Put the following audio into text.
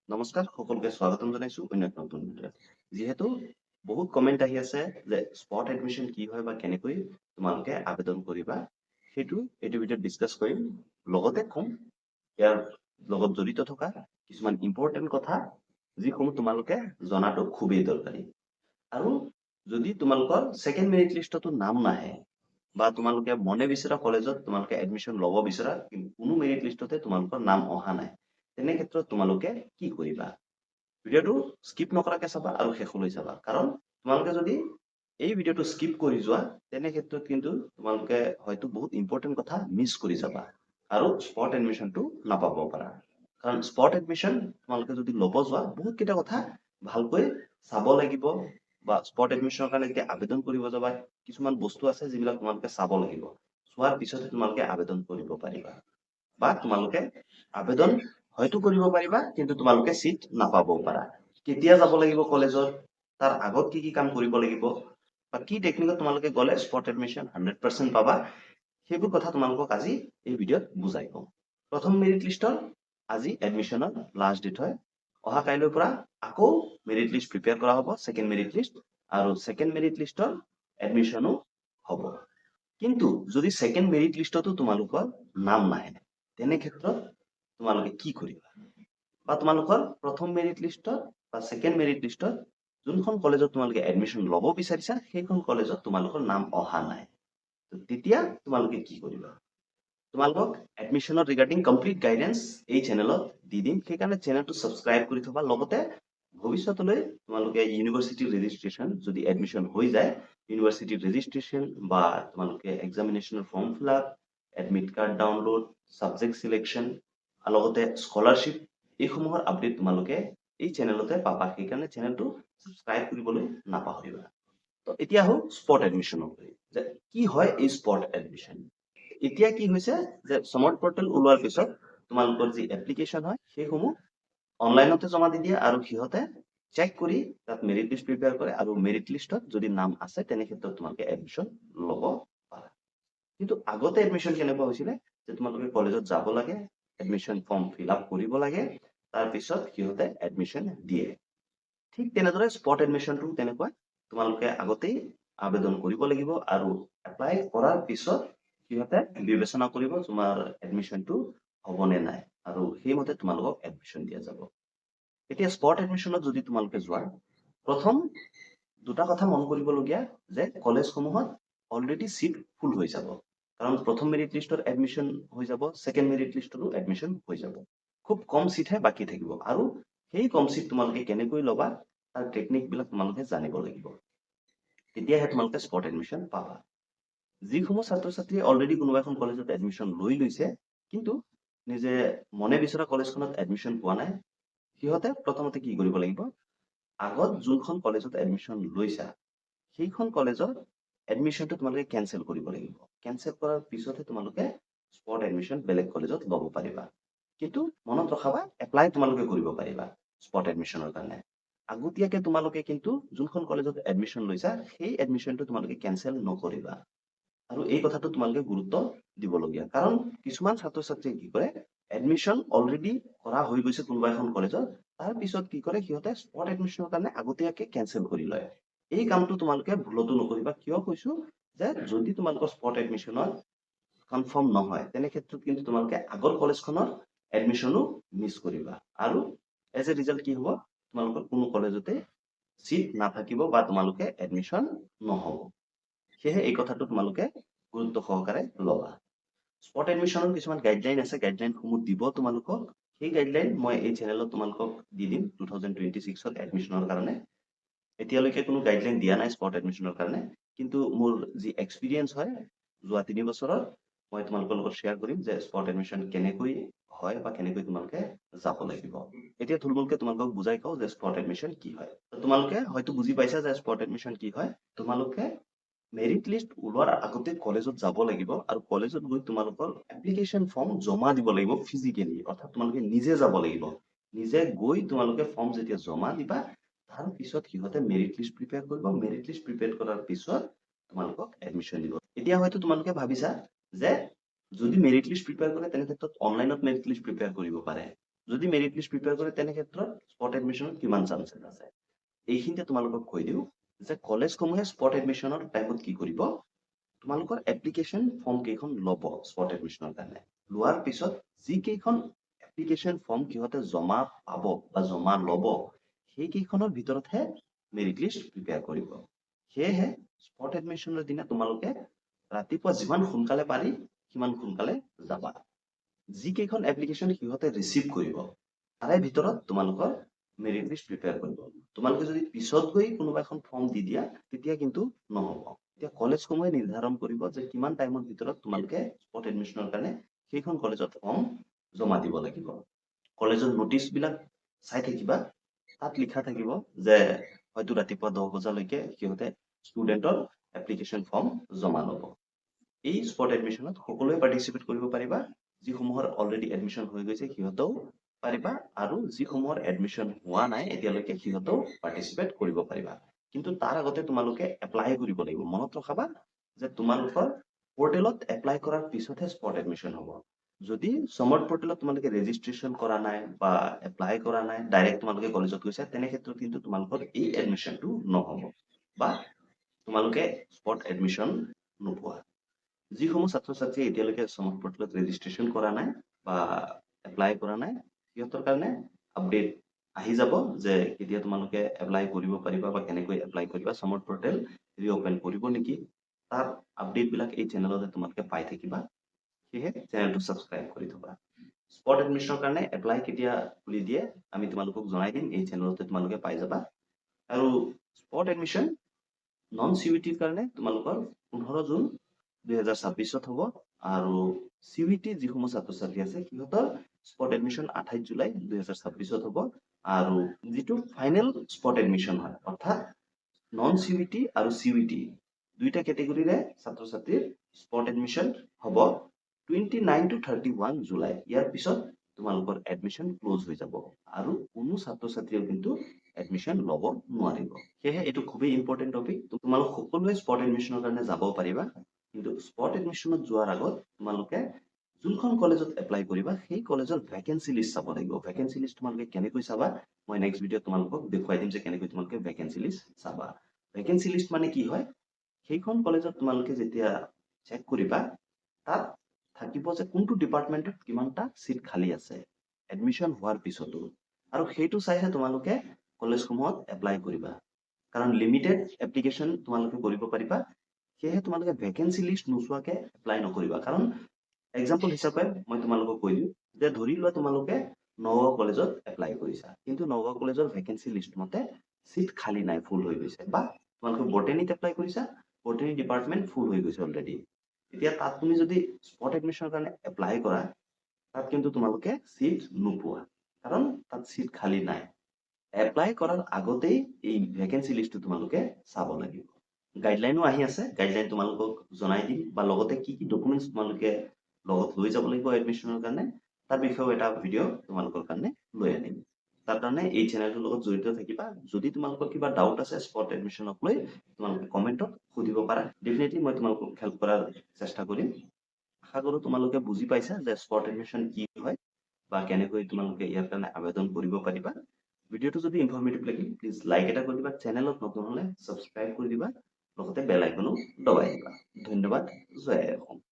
নমস্কাৰ সকলোকে স্বাগতম জনাইছো অন্য এক নতুন ভিডিঅ'ত। যিহেতু বহুত কমেন্ট আহি আছে যে স্পট এডমিশন কি হয় বা কেনেকৈ তোমালোকে আবেদন কৰিবা সেইটো এইটো ভিডিঅ'ত ডিসকাস কৰিম। লগতে কম ইয়াৰ লগত জড়িত থকা কিছুমান ইম্পৰ্টেন্ট কথা যিসমূহ তোমালোকে জনাটো খুবেই দৰকাৰী। আৰু যদি তোমালোকৰ সেকেন্ড মেৰিট লিষ্টতো নাম নাহে বা তোমালোকে মনে বিচৰা কলেজত তোমালোকে এডমিশন ল'ব বিচৰা কিন্তু কোনো মেৰিট লিষ্টতে তোমালোকৰ নাম অহা নাই, তেনে ক্ষেত্ৰত তোমালোকে কি কৰিবা? ভিডিঅ'টো স্কিপ নকৰাকে চাবা আৰু শেষলৈ চাবা, কাৰণ তোমালোকে যদি এই ভিডিঅ'টো স্কিপ কৰি যোৱা তেনে ক্ষেত্ৰত কিন্তু তোমালোকে হয়তো বহুত ইম্পৰ্টেন্ট কথা মিছ কৰি যাবা আৰু স্পট এডমিশনটো নাপাব পাৰা। কাৰণ স্পট এডমিশন তোমালোকে যদি ল'ব যোৱা বহুত কেইটা কথা ভালকৈ চাব লাগিব, বা স্পট এডমিশনৰ কাৰণে যেতিয়া আবেদন কৰিব যাবা কিছুমান বস্তু আছে যিবিলাক তোমালোকে চাব লাগিব। চোৱাৰ পিছতে তোমালোকে আবেদন কৰিব পাৰিবা, বা তোমালোকে আবেদন হয়তো কৰিব পাৰিবা কিন্তু তোমালোকে সিট নাপাবও পাৰা। কেতিয়া যাব লাগিব কলেজত, তাৰ আগত কি কি কাম কৰিব লাগিব, বা কি টেকনিকত তোমালোকে গ'লে স্পট এডমিশন 100% পাবা, সেইবোৰ কথা তোমালোকক আজি এই ভিডিঅ'ত বুজাই কম। প্ৰথম মেৰিট লিষ্টৰ আজি এডমিশনৰ লাষ্ট ডেট হয়। অহা কাইলৈৰ পৰা আকৌ মেৰিট লিষ্ট প্ৰিপেয়াৰ কৰা হ'ব, সেকেন্ড মেৰিট লিষ্ট, আৰু সেকেন্ড মেৰিট লিষ্টৰ এডমিশনো হ'ব। কিন্তু যদি সেকেন্ড মেৰিট লিষ্টতো তোমালোকৰ নাম নাহে তেনে ক্ষেত্ৰত তোমালোকে কি কৰিবা? বা তোমালোকৰ প্ৰথম মেৰিট লিষ্টত বা সেকেন্ড মেৰিট লিষ্টত যোনখন কলেজত তোমালোকে এডমিশন ল'ব বিচাৰিছা সেইখন কলেজত তোমালোকৰ নাম অহা নাই, তেতিয়া তোমালোকে কি কৰিবা? তোমালোকক এডমিশনৰ ৰিগাৰ্ডিং কমপ্লিট গাইডেন্স এই চেনেলত দি দিম, সেইকাৰণে চেনেলটো সাবস্ক্ৰাইব কৰি থবা। লগতে ভৱিষ্যতলৈ তোমালোকে ইউনিভাৰ্চিটি ৰেজিষ্ট্ৰেশ্যন যদি এডমিশন হৈ যায়, ইউনিভাৰ্চিটি ৰেজিষ্ট্ৰেশ্যন বা তোমালোকে এক্সামিনেশ্যনৰ form fill up, admit card download, subject selection, লগতে স্কলাৰশ্বিপ, এইসমূহৰ আপডেট তোমালোকে এই চেনেলতে পাবা, সেইকাৰণে চেনেলটো সাবস্ক্ৰাইব কৰিবলৈ নাপাহৰিবা। তো এতিয়া আহো স্পট এডমিশনৰ যে কি হয় এই স্পট এডমিশন। এতিয়া কি হৈছে যে সমৰ্থ পৰ্টেল ওলোৱাৰ পিছত তোমালোকৰ যি এপ্লিকেশ্যন হয় সেইসমূহ অনলাইনতে জমা দি দিয়ে আৰু সিহঁতে চেক কৰি তাত মেৰিট লিষ্ট প্ৰিপেয়াৰ কৰে, আৰু মেৰিট লিষ্টত যদি নাম আছে তেনে ক্ষেত্ৰত তোমালোকে এডমিশন ল'ব পাৰা। কিন্তু আগতে এডমিশন কেনেকুৱা হৈছিলে যে তোমালোকে কলেজত যাব লাগে, এডমিশন ফৰ্ম ফিল আপ কৰিব লাগে, তাৰপিছত সিহঁতে এডমিশন দিয়ে। ঠিক তেনেদৰে স্পট এডমিশনটো তেনেকুৱা, তোমালোকে আগতেই আবেদন কৰিব লাগিব আৰু এপ্লাই কৰাৰ পিছত সিহঁতে বিবেচনা কৰিব তোমাৰ এডমিশনটো হ'ব নে নাই, আৰু সেইমতে তোমালোকক এডমিশন দিয়া যাব। এতিয়া স্পট এডমিশনত যদি তোমালোকে যোৱা, প্ৰথম দুটা কথা মন কৰিবলগীয়া যে কলেজসমূহত অলৰেডি সিট ফুল হৈ যাব, কাৰণ প্ৰথম মেৰিট লিষ্টত এডমিশন হৈ যাব, সেকেন্ড মেৰিট লিষ্টতো এডমিশন হৈ যাব। খুব কম সিটহে বাকী থাকিব, আৰু সেই কম সিট তোমালোকে কেনেকৈ ল'বা তাৰ টেকনিক বিলাক তোমালোকে জানিব লাগিব, তেতিয়াহে তোমালোকে স্পট এডমিশন পাবা। যিসমূহ ছাত্ৰ ছাত্ৰীয়ে অলৰেডি কোনোবা এখন কলেজত এডমিশন লৈ লৈছে কিন্তু নিজে মনে বিচৰা কলেজখনত এডমিশন পোৱা নাই, সিহঁতে প্ৰথমতে কি কৰিব লাগিব, আগত যোনখন কলেজত এডমিশন লৈছা সেইখন কলেজত এডমিশনটো তোমালোকে কেনচেল কৰিব লাগিব। কেনচেল কৰাৰ পিছতহে তোমালোকে স্পট এডমিশন বেলেগ কলেজত ল'ব পাৰিবা। কিন্তু মনত ৰখাবা, এপ্লাই তোমালোকে কৰিব পাৰিবা স্পট এডমিশনৰ কাৰণে। আগতীয়াকে তোমালোকে কিন্তু যোনখন কলেজত এডমিশন লৈছা সেই এডমিশনটো তোমালোকে কেনচেল নকৰিবা। আৰু এই কথাটো তোমালোকে গুৰুত্ব দিবলগীয়া, কাৰণ কিছুমান ছাত্ৰ ছাত্ৰীয়ে কি কৰে, এডমিশন অলৰেডি কৰা হৈ গৈছে কোনোবা এখন কলেজত, তাৰ পিছত কি কৰে সিহঁতে স্পট এডমিশনৰ কাৰণে আগতীয়াকে কেনচেল কৰি লয়। এই কামটো তোমালোকে ভুলতো নকৰিবা। কিয় কৈছো যে যদি তোমালোকৰ স্পট এডমিশনত কনফাৰ্ম নহয় তেনে ক্ষেত্ৰত কিন্তু তোমালোকে আগৰ কলেজখনৰ এডমিশনো মিছ কৰিবা, আৰু এজ এ ৰিজাল্ট কি হ'ব, তোমালোকৰ কোনো কলেজতে সিট নাথাকিব বা তোমালোকে এডমিশন নহ'ব। সেয়েহে এই কথাটো তোমালোকে গুৰুত্ব সহকাৰে ল'বা। স্পট এডমিশনৰ কিছুমান গাইডলাইন আছে, গাইডলাইনসমূহ দিব তোমালোকক। সেই গাইডলাইন মই এই চেনেলত তোমালোকক দি দিম 2026 এডমিশনৰ কাৰণে। এতিয়ালৈকে কোনো গাইডলাইন দিয়া নাই স্পট এডমিশনৰ কাৰণে, কিন্তু মোৰ যি এক্সপিৰিয়েঞ্চ হয় যোৱা 3 বছৰৰ, মই তোমালোকৰ লগত শ্বেয়াৰ কৰিম যে স্পট এডমিশন কেনেকৈ হয় বা কেনেকৈ তোমালোকে যাব লাগিব। এতিয়া থুলমূলকে তোমালোকক বুজাই কওঁ যে স্পট এডমিশন কি হয়। তোমালোকে হয়তো বুজি পাইছা যে স্পট এডমিশন কি হয়। তোমালোকে মেৰিট লিষ্ট ওলোৱাৰ আগতে কলেজত যাব লাগিব, আৰু কলেজত গৈ তোমালোকৰ এপ্লিকেশ্যন ফৰ্ম জমা দিব লাগিব ফিজিকেলি, অৰ্থাৎ তোমালোকে নিজে যাব লাগিব। নিজে গৈ তোমালোকে ফৰ্ম যেতিয়া জমা দিবা তাৰ পিছত সিহঁতে মেৰিট লিষ্ট প্ৰিপেয়াৰ কৰিব, মেৰিট লিষ্ট প্ৰিপেয়াৰ কৰাৰ পিছত তোমালোকক এডমিশন দিব। এতিয়া হয়তো তোমালোকে ভাবিছা যে যদি মেৰিট লিষ্ট প্ৰিপেয়াৰ কৰে তেনে ক্ষেত্ৰত অনলাইনত মেৰিট লিষ্ট প্ৰিপেয়াৰ কৰিব পাৰে, যদি মেৰিট লিষ্ট প্ৰিপেয়াৰ কৰে তেনে ক্ষেত্ৰত স্পট এডমিশ্যনত কিমান চান্সেছ আছে এইখিনিতে তোমালোকক কৈ দিওঁ যে কলেজসমূহে স্পট এডমিশ্যনৰ টাইমত কি কৰিব তোমালোকৰ এপ্লিকেশ্যন ফৰ্ম কেইখন ল'ব স্পট এডমিশ্যনৰ কাৰণে লোৱাৰ পিছত যি কেইখন এপ্লিকেশ্যন ফৰ্ম সিহঁতে জমা পাব বা জমা ল'ব সেইকেইখনৰ ভিতৰতহে মেৰিট লিষ্ট প্ৰিপেয়াৰ কৰিব সেয়েহে স্পট এডমিশ্যনৰ দিনা তোমালোকে ৰাতিপুৱা যিমান সোনকালে পাৰি সিমান সোনকালে যাবা যি কেইখন এপ্লিকেশ্যন সিহঁতে ৰিচিভ কৰিব তাৰে ভিতৰত তোমালোকৰ মেৰিট লিষ্ট প্ৰিপেয়াৰ কৰিব তোমালোকে যদি পিছত গৈ কোনোবা এখন ফৰ্ম দি দিয়া তেতিয়া কিন্তু নহ'ব এতিয়া কলেজসমূহে নিৰ্ধাৰণ কৰিব যে কিমান টাইমৰ ভিতৰত তোমালোকে স্পট এডমিশ্যনৰ কাৰণে সেইখন কলেজত ফৰ্ম জমা দিব লাগিব কলেজৰ নোটিছ বিলাক চাই থাকিবা তাত লিখা থাকিব যে হয়তো ৰাতিপুৱা 10 বজালৈকে সিহঁতে ষ্টুডেণ্টৰ এপ্লিকেশ্যন ফৰ্ম জমা ল'ব এই স্পট এডমিশ্যনত সকলোৱে পাৰ্টিচিপেট কৰিব পাৰিবা যিসমূহৰ অলৰেডি এডমিশ্যন হৈ গৈছে সিহঁতেও পাৰিবা আৰু যিসমূহৰ এডমিশ্যন হোৱা নাই এতিয়ালৈকে সিহঁতেও পাৰ্টিচিপেট কৰিব পাৰিবা কিন্তু তাৰ আগতে তোমালোকে এপ্লাই কৰিব লাগিব মনত ৰখাবা যে তোমালোকৰ পৰ্টেলত এপ্লাই কৰাৰ পিছতহে স্পট এডমিশ্যন হ'ব যদি সমৰ্থ পৰ্টেলত তোমালোকে ৰেজিষ্ট্ৰেশ্যন কৰা নাই বা এপ্লাই কৰা নাই ডাইৰেক্ট তোমালোকে কলেজত গৈছা তেনে ক্ষেত্ৰত কিন্তু তোমালোকৰ এই এডমিশ্যনটো নহ'ব বা তোমালোকে স্পট এডমিশ্যন নোপোৱা যিসমূহ ছাত্ৰ ছাত্ৰীয়ে এতিয়ালৈকে সমৰ্থ পৰ্টেলত ৰেজিষ্ট্ৰেশ্যন কৰা নাই বা এপ্লাই কৰা নাই সিহঁতৰ কাৰণে আপডেট আহি যাব যে কেতিয়া তোমালোকে এপ্লাই কৰিব পাৰিবা বা কেনেকৈ এপ্লাই কৰিবা সমৰ্থ পৰ্টেল ৰিঅপেন কৰিব নেকি তাৰ আপডেটবিলাক এই চেনেলতে তোমালোকে পাই থাকিবা সেয়েহে চেনেলটো ছাবস্ক্ৰাইব কৰি থবা স্পট এডমিশ্যনৰ কাৰণে এপ্লাই কেতিয়া খুলি দিয়ে আমি তোমালোকক জনাই দিম এই চেনেলতে তোমালোকে পাই যাবা আৰু স্পট এডমিশ্যন নন চিউইটিৰ কাৰণে তোমালোকৰ 15 জুন 2026 হ'ব আৰু চিউইটি যিসমূহ ছাত্ৰ ছাত্ৰী আছে সিহঁতৰ স্পট এডমিশ্যন 28 জুলাই 2026 হ'ব আৰু যিটো ফাইনেল স্পট এডমিশ্যন হয় অৰ্থাৎ নন চিউইটি আৰু চিউইটি দুইটা কেটেগৰীৰে ছাত্ৰ ছাত্ৰীৰ স্পট এডমিশ্যন হ'ব 29 to 31 জুলাই ইয়াৰ পিছত তোমালোকৰ এডমিশ্যন ক্লোজ হৈ যাব আৰু কোনো ছাত্ৰ ছাত্ৰীয়ে কিন্তু এডমিশ্যন ল'ব নোৱাৰিব সেয়েহে এইটো খুবেই ইম্পৰ্টেণ্ট টপিক তোমালোক সকলোৱে স্পট এডমিশ্যনৰ কাৰণে যাব পাৰিবা কিন্তু স্পট এডমিশ্যনত যোৱাৰ আগত তোমালোকে যোনখন কলেজত এপ্লাই কৰিবা সেই কলেজৰ ভেকেঞ্চি লিষ্ট চাব লাগিব ভেকেঞ্চি লিষ্ট তোমালোকে কেনেকৈ চাবা মই নেক্সট ভিডিঅ'ত তোমালোকক দেখুৱাই দিম যে কেনেকৈ তোমালোকে ভেকেঞ্চি লিষ্ট চাবা ভেকেঞ্চি লিষ্ট মানে কি হয় সেইখন কলেজত তোমালোকে যেতিয়া চেক কৰিবা তাত থাকিব যে কোনটো ডিপাৰ্টমেণ্টত কিমানটা সিট খালী আছে এডমিশ্যন হোৱাৰ পিছতো আৰু সেইটো চাইহে তোমালোকে কলেজসমূহত এপ্লাই কৰিবা কাৰণ লিমিটেড এপ্লিকেশ্যন তোমালোকে কৰিব পাৰিবা সেয়েহে তোমালোকে ভেকেঞ্চি লিষ্ট নোচোৱাকে এপ্লাই নকৰিবা কাৰণ এক্সাম্পল হিচাপে মই তোমালোকক কৈ দিওঁ যে ধৰি লোৱা তোমালোকে নগাঁও কলেজত এপ্লাই কৰিছা কিন্তু নগাঁও কলেজৰ ভেকেঞ্চি লিষ্ট মতে সিট খালী নাই ফুল হৈ গৈছে বা তোমালোকে বটেনীত এপ্লাই কৰিছা বটেনী ডিপাৰ্টমেণ্ট ফুল হৈ গৈছে অলৰেডি এতিয়া তাত তুমি যদি স্পট এডমিশ্যনৰ কাৰণে এপ্লাই কৰা তাত কিন্তু তোমালোকে সিট নোপোৱা কাৰণ তাত সিট খালী নাই এপ্লাই কৰাৰ আগতেই এই ভেকেঞ্চি লিষ্টটো তোমালোকে চাব লাগিব গাইডলাইনো আহি আছে গাইডলাইন তোমালোকক জনাই দিম বা লগতে কি কি ডকুমেণ্টছ তোমালোকে লগত লৈ যাব লাগিব এডমিশ্যনৰ কাৰণে তাৰ বিষয়েও এটা ভিডিঅ' তোমালোকৰ কাৰণে লৈ আনিম তাৰ কাৰণে এই চেনেলটোৰ লগত জড়িত থাকিবা যদি তোমালোকৰ কিবা ডাউট আছে স্পট এডমিশ্যনক লৈ তোমালোকে কমেণ্টত সুধিব পাৰা ডেফিনেটলি মই তোমালোকক হেল্প কৰাৰ চেষ্টা কৰিম আশা কৰোঁ তোমালোকে বুজি পাইছা যে স্পট এডমিশ্যন কি হয় বা কেনেকৈ তোমালোকে ইয়াৰ কাৰণে আবেদন কৰিব পাৰিবা ভিডিঅ'টো যদি ইনফৰ্মেটিভ লাগিল প্লিজ লাইক এটা কৰি দিবা চেনেলত নতুন হ'লে ছাবস্ক্ৰাইব কৰি দিবা লগতে বেল আইকনো দবাই দিবা ধন্যবাদ জয় অসম